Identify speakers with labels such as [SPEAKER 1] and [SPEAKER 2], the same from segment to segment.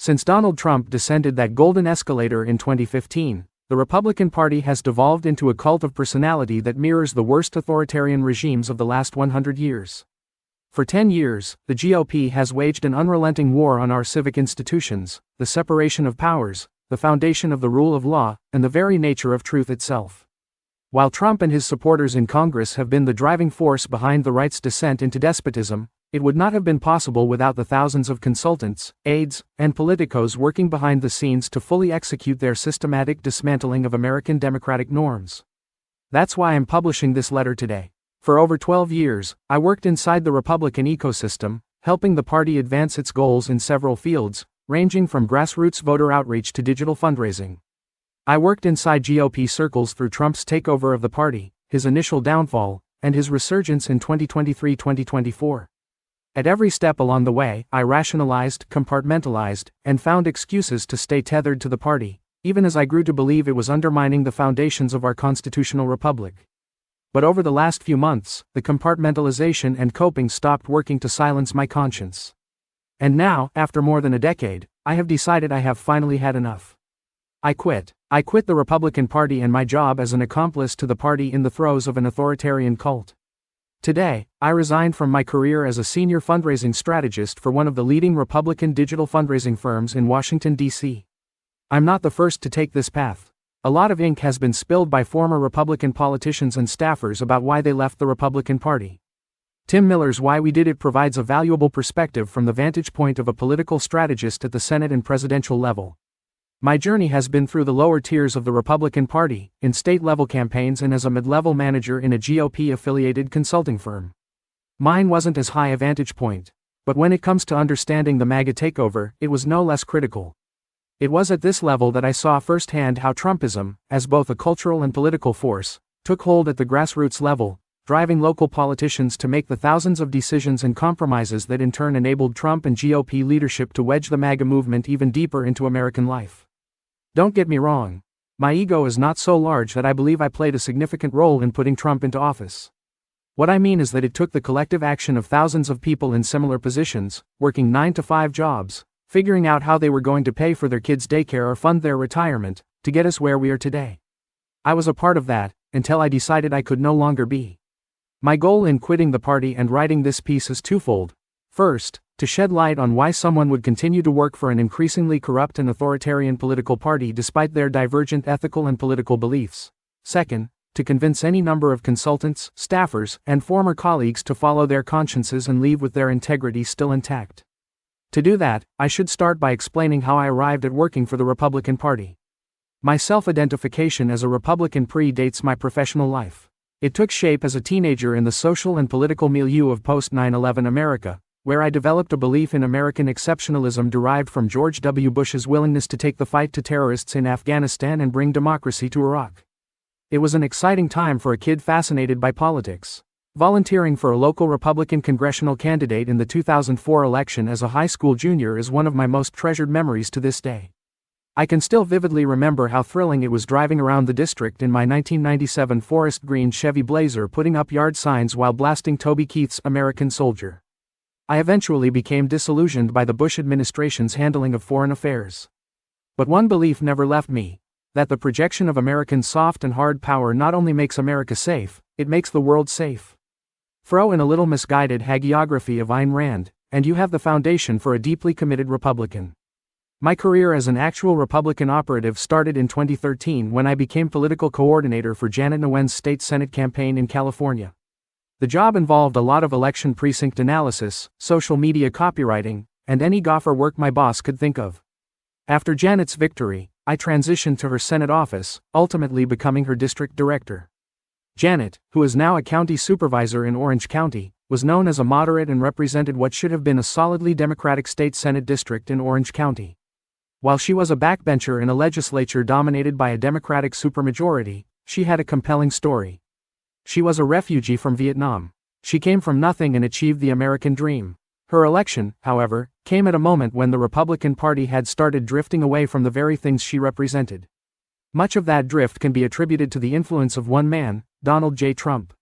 [SPEAKER 1] Since Donald Trump descended that golden escalator in 2015, the Republican Party has devolved into a cult of personality that mirrors the worst authoritarian regimes of the last 100 years. For 10 years, the GOP has waged an unrelenting war on our civic institutions, the separation of powers, the foundation of the rule of law, and the very nature of truth itself. While Trump and his supporters in Congress have been the driving force behind the right's descent into despotism, it would not have been possible without the thousands of consultants, aides, and politicos working behind the scenes to fully execute their systematic dismantling of American democratic norms. That's why I'm publishing this letter today. For over 12 years, I worked inside the Republican ecosystem, helping the party advance its goals in several fields, ranging from grassroots voter outreach to digital fundraising. I worked inside GOP circles through Trump's takeover of the party, his initial downfall, and his resurgence in 2023-2024. At every step along the way, I rationalized, compartmentalized, and found excuses to stay tethered to the party, even as I grew to believe it was undermining the foundations of our constitutional republic. But over the last few months, the compartmentalization and coping stopped working to silence my conscience. And now, after more than a decade, I have decided I have finally had enough. I quit. I quit the Republican Party and my job as an accomplice to the party in the throes of an authoritarian cult. Today, I resigned from my career as a senior fundraising strategist for one of the leading Republican digital fundraising firms in Washington, D.C. I'm not the first to take this path. A lot of ink has been spilled by former Republican politicians and staffers about why they left the Republican Party. Tim Miller's Why We Did It provides a valuable perspective from the vantage point of a political strategist at the Senate and presidential level. My journey has been through the lower tiers of the Republican Party, in state-level campaigns and as a mid-level manager in a GOP-affiliated consulting firm. Mine wasn't as high a vantage point, but when it comes to understanding the MAGA takeover, it was no less critical. It was at this level that I saw firsthand how Trumpism, as both a cultural and political force, took hold at the grassroots level, driving local politicians to make the thousands of decisions and compromises that in turn enabled Trump and GOP leadership to wedge the MAGA movement even deeper into American life. Don't get me wrong. My ego is not so large that I believe I played a significant role in putting Trump into office. What I mean is that it took the collective action of thousands of people in similar positions, working 9-to-5 jobs, figuring out how they were going to pay for their kids' daycare or fund their retirement, to get us where we are today. I was a part of that, until I decided I could no longer be. My goal in quitting the party and writing this piece is twofold. First, to shed light on why someone would continue to work for an increasingly corrupt and authoritarian political party despite their divergent ethical and political beliefs. Second, to convince any number of consultants, staffers, and former colleagues to follow their consciences and leave with their integrity still intact. To do that, I should start by explaining how I arrived at working for the Republican Party. My self-identification as a Republican predates my professional life. It took shape as a teenager in the social and political milieu of post-9/11 America, where I developed a belief in American exceptionalism derived from George W. Bush's willingness to take the fight to terrorists in Afghanistan and bring democracy to Iraq. It was an exciting time for a kid fascinated by politics. Volunteering for a local Republican congressional candidate in the 2004 election as a high school junior is one of my most treasured memories to this day. I can still vividly remember how thrilling it was driving around the district in my 1997 forest green Chevy Blazer putting up yard signs while blasting Toby Keith's American Soldier. I eventually became disillusioned by the Bush administration's handling of foreign affairs. But one belief never left me: that the projection of American soft and hard power not only makes America safe, it makes the world safe. Throw in a little misguided hagiography of Ayn Rand, and you have the foundation for a deeply committed Republican. My career as an actual Republican operative started in 2013 when I became political coordinator for Janet Nguyen's state Senate campaign in California. The job involved a lot of election precinct analysis, social media copywriting, and any gaffer work my boss could think of. After Janet's victory, I transitioned to her Senate office, ultimately becoming her district director. Janet, who is now a county supervisor in Orange County, was known as a moderate and represented what should have been a solidly Democratic state Senate district in Orange County. While she was a backbencher in a legislature dominated by a Democratic supermajority, she had a compelling story. She was a refugee from Vietnam. She came from nothing and achieved the American dream. Her election, however, came at a moment when the Republican Party had started drifting away from the very things she represented. Much of that drift can be attributed to the influence of one man, Donald J. Trump.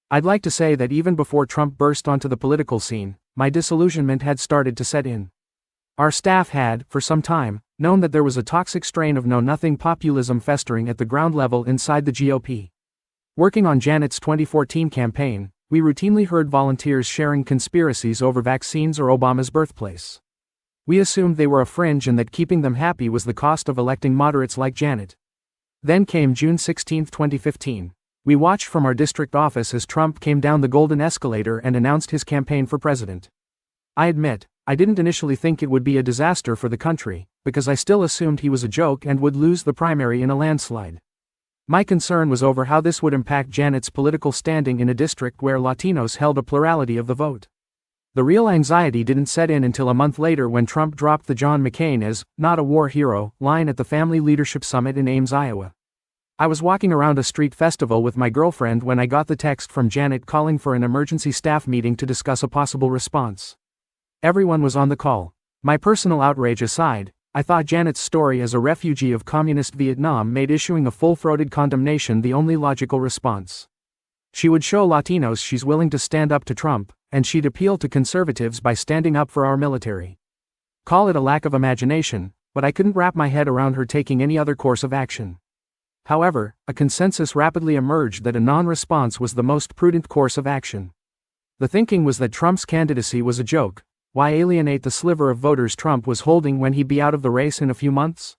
[SPEAKER 1] I'd like to say that even before Trump burst onto the political scene, my disillusionment had started to set in. Our staff had, for some time, known that there was a toxic strain of know-nothing populism festering at the ground level inside the GOP. Working on Janet's 2014 campaign, we routinely heard volunteers sharing conspiracies over vaccines or Obama's birthplace. We assumed they were a fringe and that keeping them happy was the cost of electing moderates like Janet. Then came June 16, 2015. We watched from our district office as Trump came down the golden escalator and announced his campaign for president. I admit, I didn't initially think it would be a disaster for the country, because I still assumed he was a joke and would lose the primary in a landslide. My concern was over how this would impact Janet's political standing in a district where Latinos held a plurality of the vote. The real anxiety didn't set in until a month later when Trump dropped the John McCain as "not a war hero" line at the Family Leadership Summit in Ames, Iowa. I was walking around a street festival with my girlfriend when I got the text from Janet calling for an emergency staff meeting to discuss a possible response. Everyone was on the call. My personal outrage aside, I thought Janet's story as a refugee of communist Vietnam made issuing a full-throated condemnation the only logical response. She would show Latinos she's willing to stand up to Trump, and she'd appeal to conservatives by standing up for our military. Call it a lack of imagination, but I couldn't wrap my head around her taking any other course of action. However, a consensus rapidly emerged that a non-response was the most prudent course of action. The thinking was that Trump's candidacy was a joke. Why alienate the sliver of voters Trump was holding when he'd be out of the race in a few months?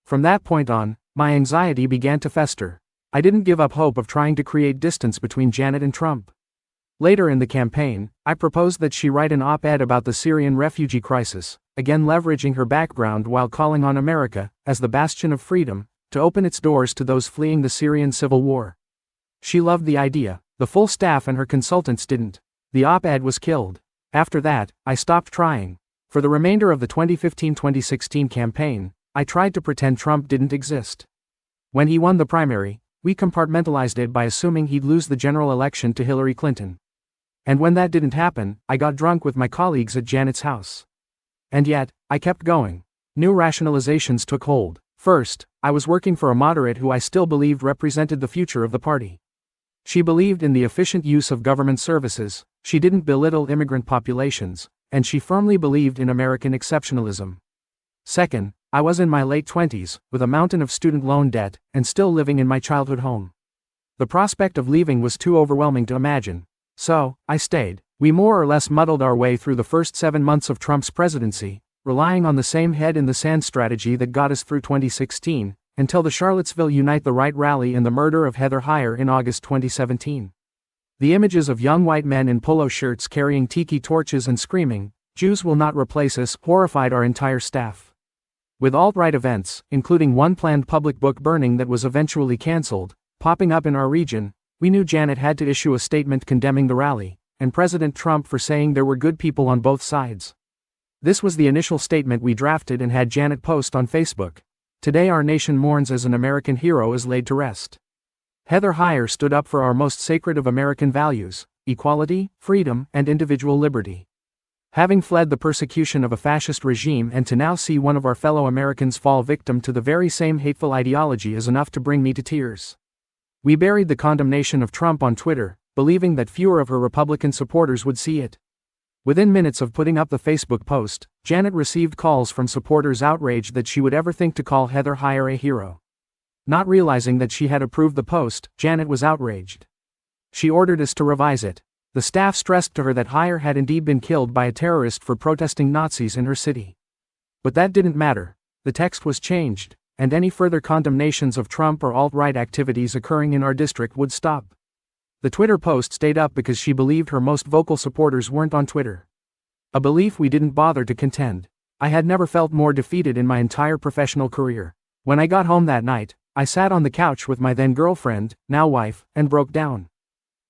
[SPEAKER 1] From that point on, my anxiety began to fester. I didn't give up hope of trying to create distance between Janet and Trump. Later in the campaign, I proposed that she write an op-ed about the Syrian refugee crisis, again leveraging her background while calling on America, as the bastion of freedom, to open its doors to those fleeing the Syrian civil war. She loved the idea. The full staff and her consultants didn't. The op-ed was killed. After that, I stopped trying. For the remainder of the 2015-2016 campaign, I tried to pretend Trump didn't exist. When he won the primary, we compartmentalized it by assuming he'd lose the general election to Hillary Clinton. And when that didn't happen, I got drunk with my colleagues at Janet's house. And yet, I kept going. New rationalizations took hold. First, I was working for a moderate who I still believed represented the future of the party. She believed in the efficient use of government services, she didn't belittle immigrant populations, and she firmly believed in American exceptionalism. Second, I was in my late 20s, with a mountain of student loan debt, and still living in my childhood home. The prospect of leaving was too overwhelming to imagine. So, I stayed. We more or less muddled our way through the first 7 months of Trump's presidency, relying on the same head-in-the-sand strategy that got us through 2016, until the Charlottesville Unite the Right rally and the murder of Heather Heyer in August 2017. The images of young white men in polo shirts carrying tiki torches and screaming, "Jews will not replace us," horrified our entire staff. With alt-right events, including one planned public book burning that was eventually cancelled, popping up in our region, we knew Janet had to issue a statement condemning the rally, and President Trump for saying there were good people on both sides. This was the initial statement we drafted and had Janet post on Facebook. Today our nation mourns as an American hero is laid to rest. Heather Heyer stood up for our most sacred of American values, equality, freedom, and individual liberty. Having fled the persecution of a fascist regime and to now see one of our fellow Americans fall victim to the very same hateful ideology is enough to bring me to tears. We buried the condemnation of Trump on Twitter, believing that fewer of her Republican supporters would see it. Within minutes of putting up the Facebook post, Janet received calls from supporters outraged that she would ever think to call Heather Heyer a hero. Not realizing that she had approved the post, Janet was outraged. She ordered us to revise it. The staff stressed to her that Heyer had indeed been killed by a terrorist for protesting Nazis in her city. But that didn't matter. The text was changed, and any further condemnations of Trump or alt-right activities occurring in our district would stop. The Twitter post stayed up because she believed her most vocal supporters weren't on Twitter. A belief we didn't bother to contend. I had never felt more defeated in my entire professional career. When I got home that night, I sat on the couch with my then girlfriend, now wife, and broke down.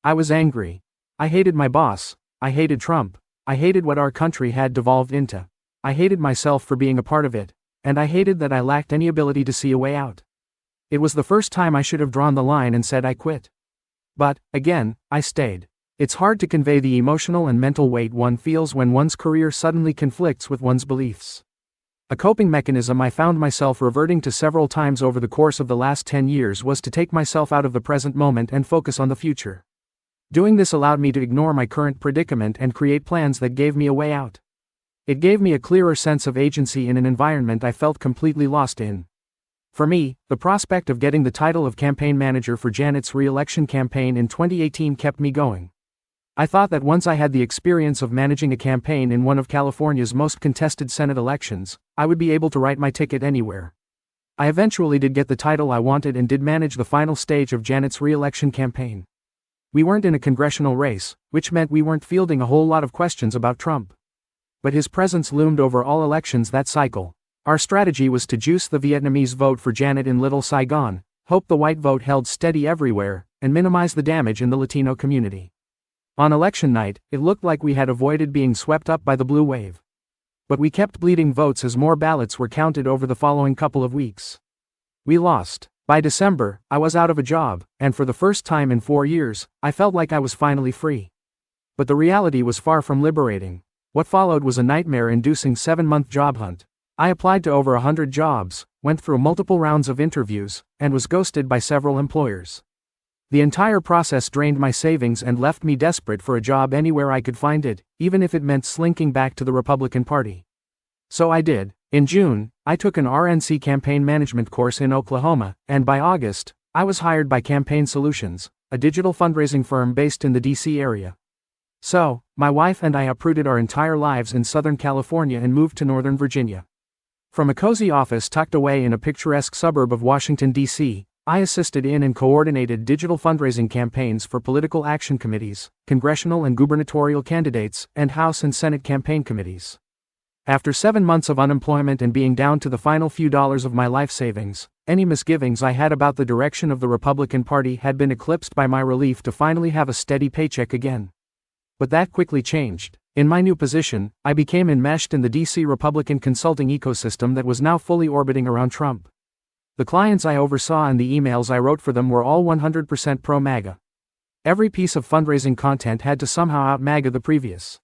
[SPEAKER 1] I was angry. I hated my boss, I hated Trump, I hated what our country had devolved into. I hated myself for being a part of it, and I hated that I lacked any ability to see a way out. It was the first time I should have drawn the line and said I quit. But, again, I stayed. It's hard to convey the emotional and mental weight one feels when one's career suddenly conflicts with one's beliefs. A coping mechanism I found myself reverting to several times over the course of the last 10 years was to take myself out of the present moment and focus on the future. Doing this allowed me to ignore my current predicament and create plans that gave me a way out. It gave me a clearer sense of agency in an environment I felt completely lost in. For me, the prospect of getting the title of campaign manager for Janet's re-election campaign in 2018 kept me going. I thought that once I had the experience of managing a campaign in one of California's most contested Senate elections, I would be able to write my ticket anywhere. I eventually did get the title I wanted and did manage the final stage of Janet's re-election campaign. We weren't in a congressional race, which meant we weren't fielding a whole lot of questions about Trump. But his presence loomed over all elections that cycle. Our strategy was to juice the Vietnamese vote for Janet in Little Saigon, hope the white vote held steady everywhere, and minimize the damage in the Latino community. On election night, it looked like we had avoided being swept up by the blue wave. But we kept bleeding votes as more ballots were counted over the following couple of weeks. We lost. By December, I was out of a job, and for the first time in 4 years, I felt like I was finally free. But the reality was far from liberating. What followed was a nightmare-inducing 7-month job hunt. I applied to over 100 jobs, went through multiple rounds of interviews, and was ghosted by several employers. The entire process drained my savings and left me desperate for a job anywhere I could find it, even if it meant slinking back to the Republican Party. So I did. In June, I took an RNC campaign management course in Oklahoma, and by August, I was hired by Campaign Solutions, a digital fundraising firm based in the D.C. area. So, my wife and I uprooted our entire lives in Southern California and moved to Northern Virginia. From a cozy office tucked away in a picturesque suburb of Washington, D.C., I assisted in and coordinated digital fundraising campaigns for political action committees, congressional and gubernatorial candidates, and House and Senate campaign committees. After 7 months of unemployment and being down to the final few dollars of my life savings, any misgivings I had about the direction of the Republican Party had been eclipsed by my relief to finally have a steady paycheck again. But that quickly changed. In my new position, I became enmeshed in the DC Republican consulting ecosystem that was now fully orbiting around Trump. The clients I oversaw and the emails I wrote for them were all 100% pro-MAGA. Every piece of fundraising content had to somehow out-MAGA the previous.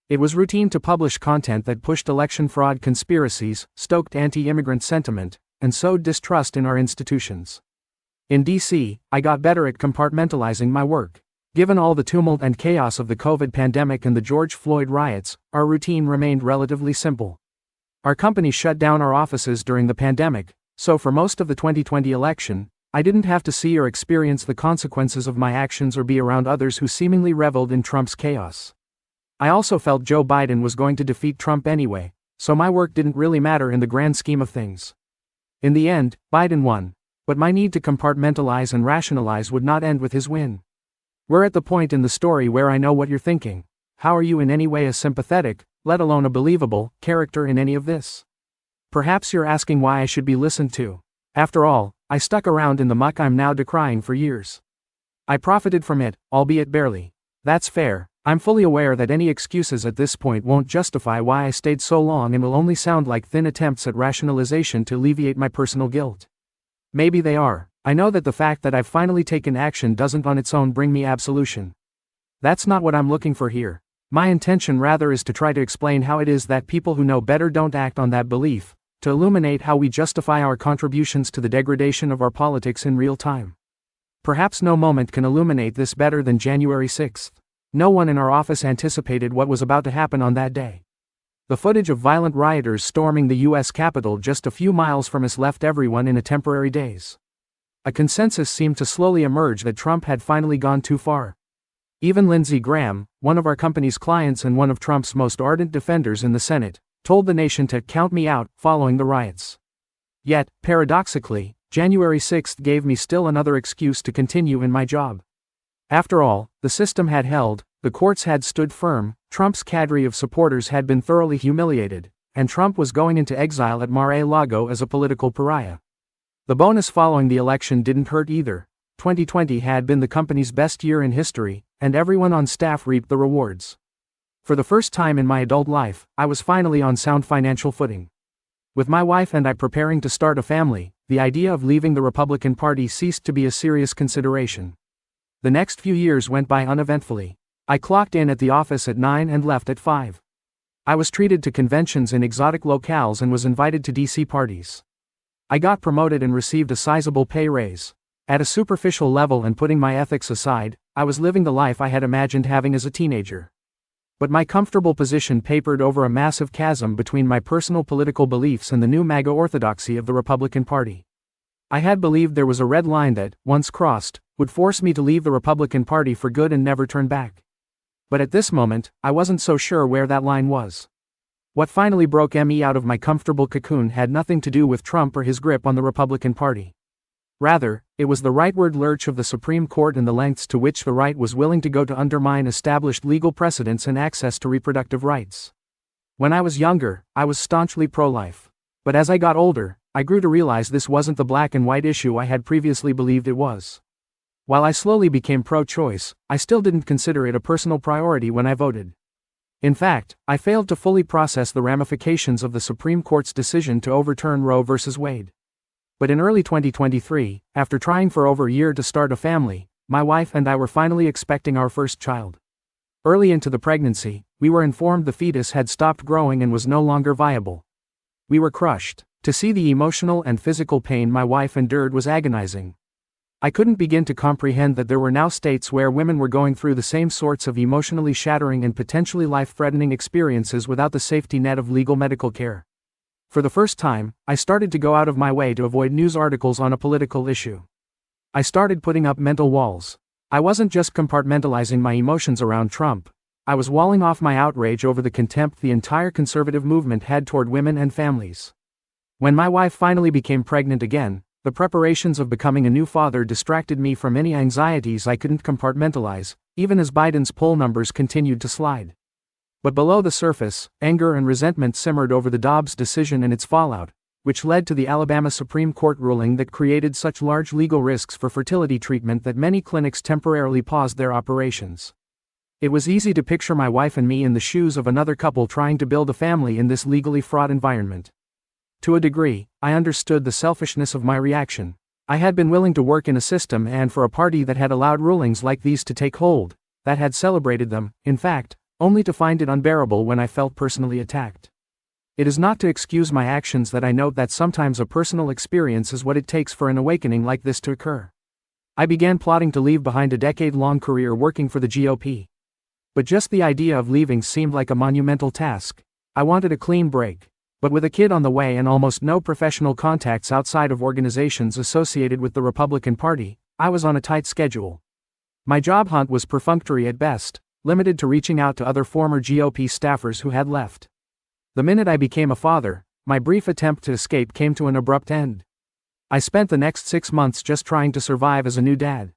[SPEAKER 1] It was routine to publish content that pushed election fraud conspiracies, stoked anti-immigrant sentiment, and sowed distrust in our institutions. In DC, I got better at compartmentalizing my work. Given all the tumult and chaos of the COVID pandemic and the George Floyd riots, our routine remained relatively simple. Our company shut down our offices during the pandemic, so for most of the 2020 election, I didn't have to see or experience the consequences of my actions or be around others who seemingly reveled in Trump's chaos. I also felt Joe Biden was going to defeat Trump anyway, so my work didn't really matter in the grand scheme of things. In the end, Biden won, but my need to compartmentalize and rationalize would not end with his win. We're at the point in the story where I know what you're thinking. How are you in any way a sympathetic, let alone a believable, character in any of this? Perhaps you're asking why I should be listened to. After all, I stuck around in the muck I'm now decrying for years. I profited from it, albeit barely. That's fair. I'm fully aware that any excuses at this point won't justify why I stayed so long and will only sound like thin attempts at rationalization to alleviate my personal guilt. Maybe they are. I know that the fact that I've finally taken action doesn't on its own bring me absolution. That's not what I'm looking for here. My intention rather is to try to explain how it is that people who know better don't act on that belief, to illuminate how we justify our contributions to the degradation of our politics in real time. Perhaps no moment can illuminate this better than January 6th. No one in our office anticipated what was about to happen on that day. The footage of violent rioters storming the U.S. Capitol just a few miles from us left everyone in a temporary daze. A consensus seemed to slowly emerge that Trump had finally gone too far. Even Lindsey Graham, one of our company's clients and one of Trump's most ardent defenders in the Senate, told the nation to count me out following the riots. Yet, paradoxically, January 6th gave me still another excuse to continue in my job. After all, the system had held, the courts had stood firm, Trump's cadre of supporters had been thoroughly humiliated, and Trump was going into exile at Mar-a-Lago as a political pariah. The bonus following the election didn't hurt either. 2020 had been the company's best year in history, and everyone on staff reaped the rewards. For the first time in my adult life, I was finally on sound financial footing. With my wife and I preparing to start a family, the idea of leaving the Republican Party ceased to be a serious consideration. The next few years went by uneventfully. I clocked in at the office at 9 and left at 5. I was treated to conventions in exotic locales and was invited to DC parties. I got promoted and received a sizable pay raise. At a superficial level and putting my ethics aside, I was living the life I had imagined having as a teenager. But my comfortable position papered over a massive chasm between my personal political beliefs and the new MAGA orthodoxy of the Republican Party. I had believed there was a red line that, once crossed, would force me to leave the Republican Party for good and never turn back. But at this moment, I wasn't so sure where that line was. What finally broke me out of my comfortable cocoon had nothing to do with Trump or his grip on the Republican Party. Rather, it was the rightward lurch of the Supreme Court and the lengths to which the right was willing to go to undermine established legal precedents and access to reproductive rights. When I was younger, I was staunchly pro-life. But as I got older, I grew to realize this wasn't the black and white issue I had previously believed it was. While I slowly became pro-choice, I still didn't consider it a personal priority when I voted. In fact, I failed to fully process the ramifications of the Supreme Court's decision to overturn Roe v. Wade. But in early 2023, after trying for over a year to start a family, my wife and I were finally expecting our first child. Early into the pregnancy, we were informed the fetus had stopped growing and was no longer viable. We were crushed. To see the emotional and physical pain my wife endured was agonizing. I couldn't begin to comprehend that there were now states where women were going through the same sorts of emotionally shattering and potentially life-threatening experiences without the safety net of legal medical care. For the first time, I started to go out of my way to avoid news articles on a political issue. I started putting up mental walls. I wasn't just compartmentalizing my emotions around Trump. I was walling off my outrage over the contempt the entire conservative movement had toward women and families. When my wife finally became pregnant again, the preparations of becoming a new father distracted me from any anxieties I couldn't compartmentalize, even as Biden's poll numbers continued to slide. But below the surface, anger and resentment simmered over the Dobbs decision and its fallout, which led to the Alabama Supreme Court ruling that created such large legal risks for fertility treatment that many clinics temporarily paused their operations. It was easy to picture my wife and me in the shoes of another couple trying to build a family in this legally fraught environment. To a degree, I understood the selfishness of my reaction. I had been willing to work in a system and for a party that had allowed rulings like these to take hold, that had celebrated them, in fact, only to find it unbearable when I felt personally attacked. It is not to excuse my actions that I note that sometimes a personal experience is what it takes for an awakening like this to occur. I began plotting to leave behind a decade-long career working for the GOP. But just the idea of leaving seemed like a monumental task. I wanted a clean break. But with a kid on the way and almost no professional contacts outside of organizations associated with the Republican Party, I was on a tight schedule. My job hunt was perfunctory at best, limited to reaching out to other former GOP staffers who had left. The minute I became a father, my brief attempt to escape came to an abrupt end. I spent the next 6 months just trying to survive as a new dad.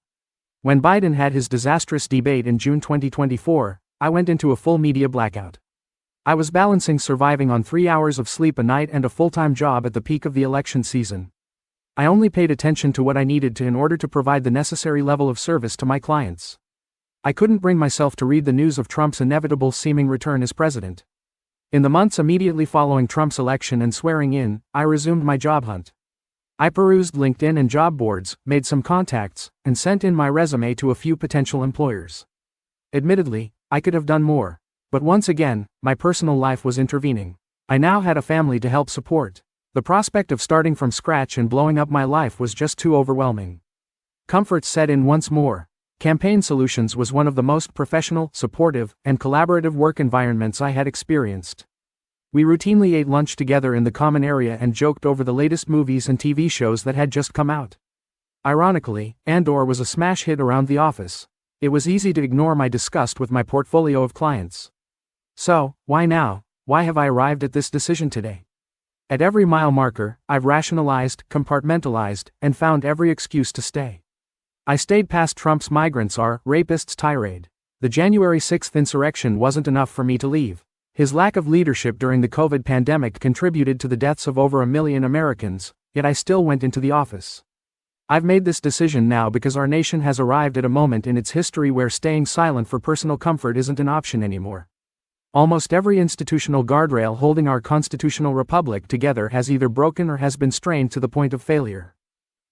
[SPEAKER 1] When Biden had his disastrous debate in June 2024, I went into a full media blackout. I was balancing surviving on 3 hours of sleep a night and a full-time job at the peak of the election season. I only paid attention to what I needed to in order to provide the necessary level of service to my clients. I couldn't bring myself to read the news of Trump's inevitable seeming return as president. In the months immediately following Trump's election and swearing in, I resumed my job hunt. I perused LinkedIn and job boards, made some contacts, and sent in my resume to a few potential employers. Admittedly, I could have done more. But once again, my personal life was intervening. I now had a family to help support. The prospect of starting from scratch and blowing up my life was just too overwhelming. Comfort set in once more. Campaign Solutions was one of the most professional, supportive, and collaborative work environments I had experienced. We routinely ate lunch together in the common area and joked over the latest movies and TV shows that had just come out. Ironically, Andor was a smash hit around the office. It was easy to ignore my disgust with my portfolio of clients. So, why now? Why have I arrived at this decision today? At every mile marker, I've rationalized, compartmentalized, and found every excuse to stay. I stayed past Trump's migrants are rapists tirade. The January 6th insurrection wasn't enough for me to leave. His lack of leadership during the COVID pandemic contributed to the deaths of over 1 million Americans, yet I still went into the office. I've made this decision now because our nation has arrived at a moment in its history where staying silent for personal comfort isn't an option anymore. Almost every institutional guardrail holding our constitutional republic together has either broken or has been strained to the point of failure.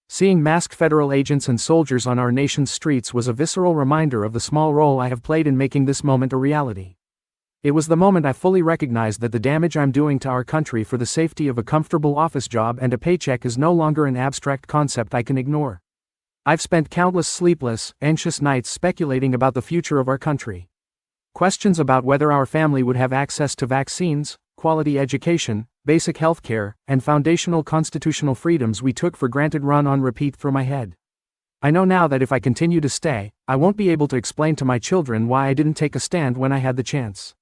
[SPEAKER 1] Seeing masked federal agents and soldiers on our nation's streets was a visceral reminder of the small role I have played in making this moment a reality. It was the moment I fully recognized that the damage I'm doing to our country for the safety of a comfortable office job and a paycheck is no longer an abstract concept I can ignore. I've spent countless sleepless, anxious nights speculating about the future of our country. Questions about whether our family would have access to vaccines, quality education, basic healthcare, and foundational constitutional freedoms we took for granted run on repeat through my head. I know now that if I continue to stay, I won't be able to explain to my children why I didn't take a stand when I had the chance.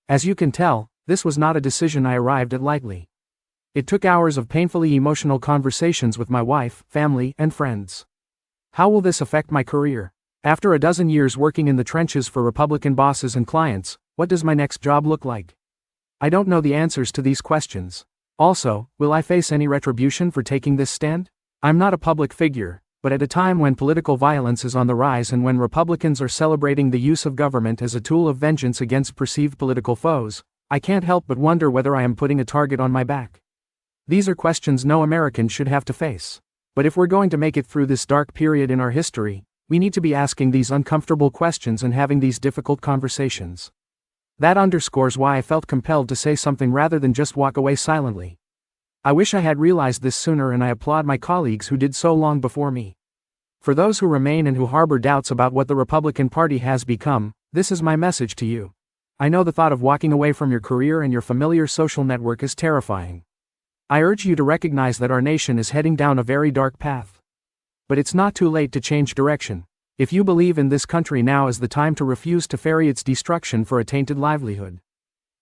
[SPEAKER 1] As you can tell, this was not a decision I arrived at lightly. It took hours of painfully emotional conversations with my wife, family, and friends. How will this affect my career? After a dozen years working in the trenches for Republican bosses and clients, what does my next job look like? I don't know the answers to these questions. Also, will I face any retribution for taking this stand? I'm not a public figure, but at a time when political violence is on the rise and when Republicans are celebrating the use of government as a tool of vengeance against perceived political foes, I can't help but wonder whether I am putting a target on my back. These are questions no American should have to face. But if we're going to make it through this dark period in our history, we need to be asking these uncomfortable questions and having these difficult conversations. That underscores why I felt compelled to say something rather than just walk away silently. I wish I had realized this sooner, and I applaud my colleagues who did so long before me. For those who remain and who harbor doubts about what the Republican Party has become, this is my message to you. I know the thought of walking away from your career and your familiar social network is terrifying. I urge you to recognize that our nation is heading down a very dark path. But it's not too late to change direction. If you believe in this country, now is the time to refuse to ferry its destruction for a tainted livelihood.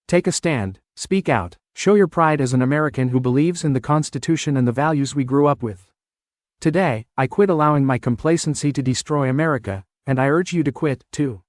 [SPEAKER 1] Take a stand, speak out, show your pride as an American who believes in the Constitution and the values we grew up with. Today, I quit allowing my complacency to destroy America, and I urge you to quit, too.